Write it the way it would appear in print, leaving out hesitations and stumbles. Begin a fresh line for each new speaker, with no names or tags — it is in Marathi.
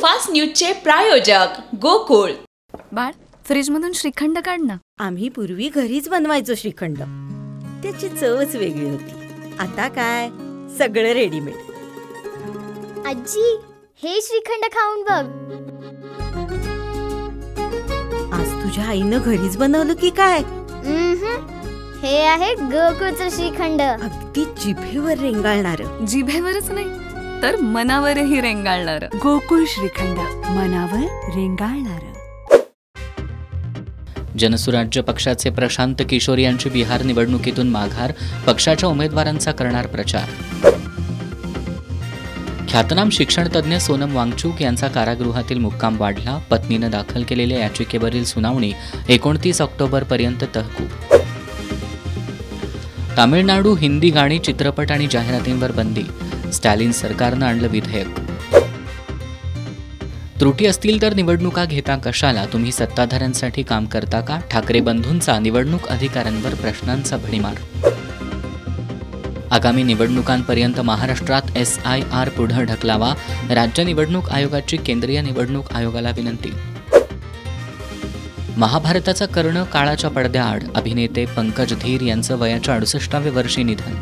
सुपरफास्ट न्यूजचे प्रायोजक गोकुळ।
बाळ, फ्रीजमधून श्रीखंड काढ ना।
आम्ही पूर्वी घरीच बनवायचो श्रीखंड, त्याची चवच वेगळी होती। आता काय सगळं रेडीमेड।
आजी, हे श्रीखंड खाऊन बघ।
आज तुझ्या आईनं घरीच बनवलं की काय?
हे आहे गोकुळचं श्रीखंड।
अगदी जिभेवर रेंगाळणार।
जिभेवरच नाही तर मनावरही रेंगाळणार।
गोकुळ श्रीखंड, मनावर रेंगाळणार।
जनसुराज्य पक्षाचे प्रशांत किशोर यांची बिहार निवडणुकीतून माघार, पक्षाच्या उमेदवारांचा करणार प्रचार। ख्यातनाम शिक्षणतज्ञ सोनम वांगचूक यांचा कारागृहातील मुक्काम वाढला, पत्नीनं दाखल केलेल्या याचिकेवरील सुनावणी 29 ऑक्टोबरपर्यंत तहकूब। तामिळनाडू हिंदी गाणी, चित्रपट आणि जाहिरातींवर बंदी, स्टॅलिन सरकारनं आणलं विधेयक। त्रुटी असतील तर निवडणुका घेता कशाला, तुम्ही सत्ताधाऱ्यांसाठी काम करता का? ठाकरे बंधूंचा निवडणूक अधिकाऱ्यांवर प्रश्नांचा भडीमार। आगामी निवडणुकांपर्यंत महाराष्ट्रात SIR पुढे ढकलावा, राज्य निवडणूक आयोगाची केंद्रीय निवडणूक आयोगाला विनंती। महाभारताचा कर्ण काळाच्या पडद्याआड, अभिनेते पंकज धीर यांचं वयाच्या 68व्या वर्षी निधन।